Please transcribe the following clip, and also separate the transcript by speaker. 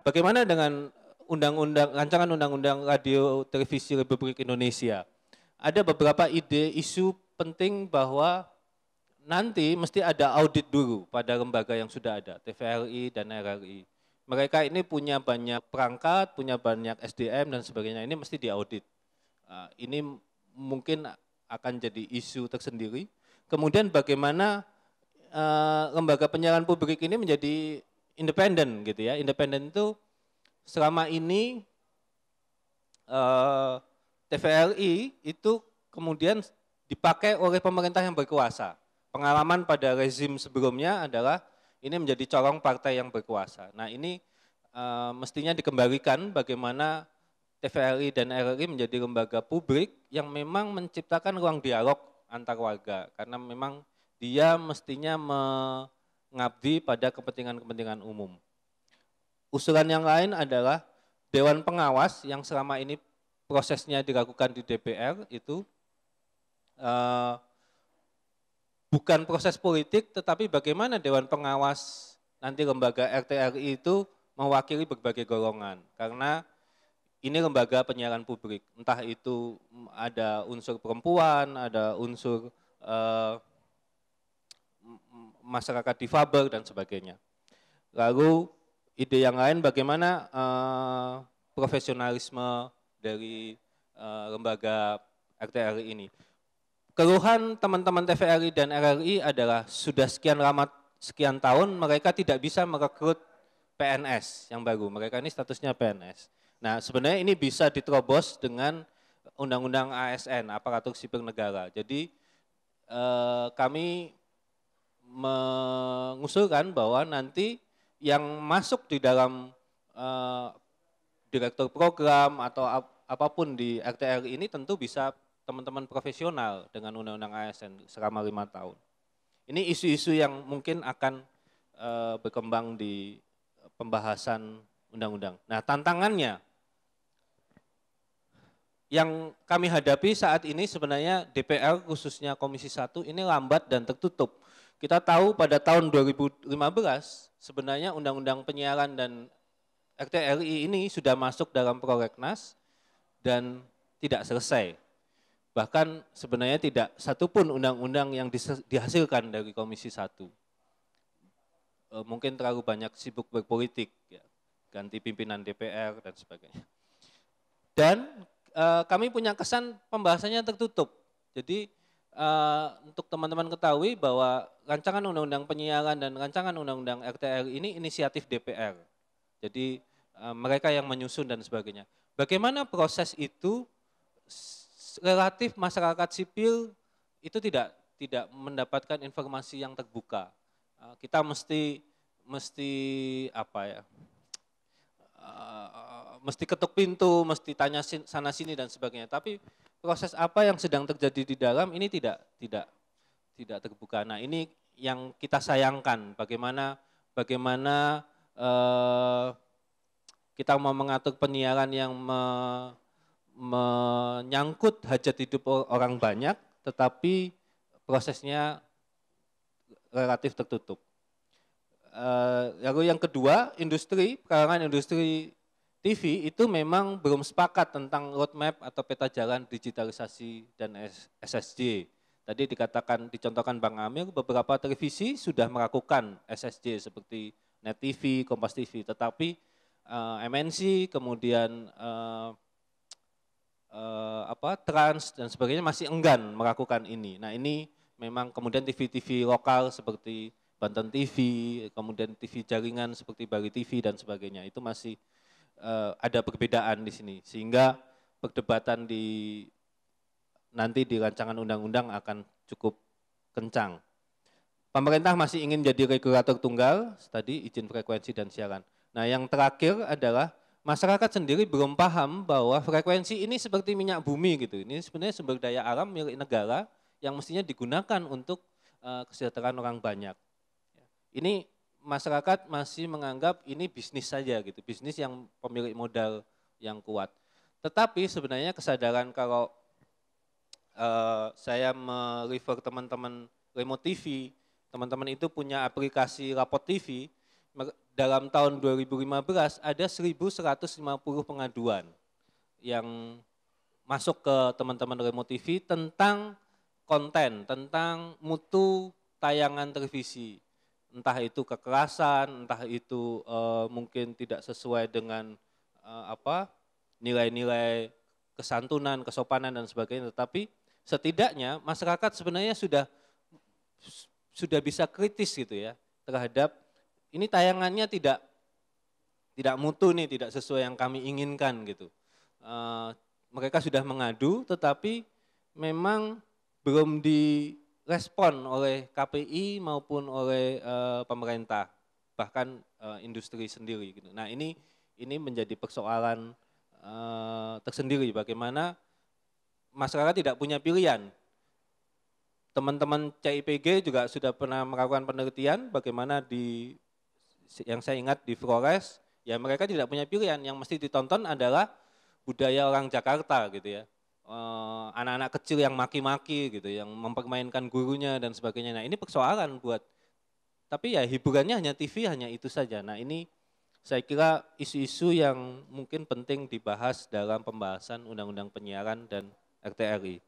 Speaker 1: bagaimana dengan rancangan undang-undang radio televisi Republik Indonesia? Ada beberapa ide isu penting bahwa nanti mesti ada audit dulu pada lembaga yang sudah ada, TVRI dan RRI. Mereka ini punya banyak perangkat, punya banyak SDM dan sebagainya, ini mesti diaudit. Ini mungkin akan jadi isu tersendiri. Kemudian bagaimana lembaga penyiaran publik ini menjadi independen gitu ya. Independen itu selama ini TVRI itu kemudian dipakai oleh pemerintah yang berkuasa. Pengalaman pada rezim sebelumnya adalah ini menjadi corong partai yang berkuasa. Nah ini mestinya dikembalikan bagaimana TVRI dan RRI menjadi lembaga publik yang memang menciptakan ruang dialog antar warga. Karena memang dia mestinya mengabdi pada kepentingan-kepentingan umum. Usulan yang lain adalah Dewan Pengawas yang selama ini prosesnya dilakukan di DPR itu bukan proses politik, tetapi bagaimana Dewan Pengawas nanti lembaga RTRI itu mewakili berbagai golongan. Karena ini lembaga penyiaran publik, entah itu ada unsur perempuan, ada unsur masyarakat difabel dan sebagainya. Lalu ide yang lain bagaimana profesionalisme dari lembaga RTRI ini. Keluhan teman-teman TVRI dan RRI adalah sudah sekian tahun mereka tidak bisa merekrut PNS yang baru. Mereka ini statusnya PNS. Nah sebenarnya ini bisa diterobos dengan Undang-Undang ASN, Aparatur Sipil Negara. Jadi kami mengusulkan bahwa nanti yang masuk di dalam direktur program atau apapun di RTRI ini tentu bisa teman-teman profesional dengan Undang-Undang ASN selama 5 tahun. Ini isu-isu yang mungkin akan berkembang di pembahasan undang-undang. Nah tantangannya yang kami hadapi saat ini sebenarnya DPR khususnya Komisi 1 ini lambat dan tertutup. Kita tahu pada tahun 2015 sebenarnya Undang-Undang Penyiaran dan RTRI ini sudah masuk dalam prolegnas dan tidak selesai. Bahkan sebenarnya tidak satupun undang-undang yang dihasilkan dari Komisi 1. Mungkin terlalu banyak sibuk berpolitik, ya, ganti pimpinan DPR dan sebagainya. Dan kami punya kesan pembahasannya tertutup. Jadi untuk teman-teman ketahui bahwa rancangan undang-undang penyiaran dan rancangan undang-undang RTRI ini inisiatif DPR. Jadi mereka yang menyusun dan sebagainya. Bagaimana proses itu relatif masyarakat sipil itu tidak mendapatkan informasi yang terbuka. Kita mesti apa ya? Mesti ketuk pintu, mesti tanya sana sini dan sebagainya. Tapi proses apa yang sedang terjadi di dalam ini tidak terbuka. Nah, ini yang kita sayangkan bagaimana kita mau mengatur penyiaran yang menyangkut hajat hidup orang banyak, tetapi prosesnya relatif tertutup. Lalu yang kedua, kalangan industri TV itu memang belum sepakat tentang roadmap atau peta jalan digitalisasi dan SSJ. Tadi dicontohkan Bang Amir, beberapa televisi sudah melakukan SSJ seperti Net TV, Kompas TV, tetapi MNC kemudian Trans dan sebagainya masih enggan melakukan ini. Nah ini memang kemudian TV-TV lokal seperti Banten TV, kemudian TV jaringan seperti Bali TV dan sebagainya itu masih ada perbedaan di sini. Sehingga perdebatan nanti di rancangan undang-undang akan cukup kencang. Pemerintah masih ingin jadi regulator tunggal, tadi izin frekuensi dan siaran. Nah yang terakhir adalah masyarakat sendiri belum paham bahwa frekuensi ini seperti minyak bumi gitu. Ini sebenarnya sumber daya alam milik negara yang mestinya digunakan untuk kesejahteraan orang banyak. Ini masyarakat masih menganggap ini bisnis saja gitu, bisnis yang pemilik modal yang kuat. Tetapi sebenarnya kesadaran kalau saya merefer teman-teman Remote TV, teman-teman itu punya aplikasi Rapot TV, dalam tahun 2015 ada 1.150 pengaduan yang masuk ke teman-teman Remote TV tentang konten, tentang mutu tayangan televisi. Entah itu kekerasan, entah itu mungkin tidak sesuai dengan nilai-nilai kesantunan, kesopanan dan sebagainya. Tetapi setidaknya masyarakat sebenarnya sudah bisa kritis gitu ya terhadap ini tayangannya tidak mutu nih, tidak sesuai yang kami inginkan gitu. Mereka sudah mengadu, tetapi memang belum direspon oleh KPI maupun oleh pemerintah, bahkan industri sendiri gitu. Nah ini menjadi persoalan tersendiri, bagaimana masyarakat tidak punya pilihan. Teman-teman CIPG juga sudah pernah melakukan penelitian bagaimana yang saya ingat di Flores, ya mereka tidak punya pilihan, yang mesti ditonton adalah budaya orang Jakarta gitu ya. Anak-anak kecil yang maki-maki gitu, yang mempermainkan gurunya dan sebagainya. Nah ini persoalan tapi ya hiburannya hanya TV, hanya itu saja. Nah ini saya kira isu-isu yang mungkin penting dibahas dalam pembahasan Undang-Undang Penyiaran dan RTRI.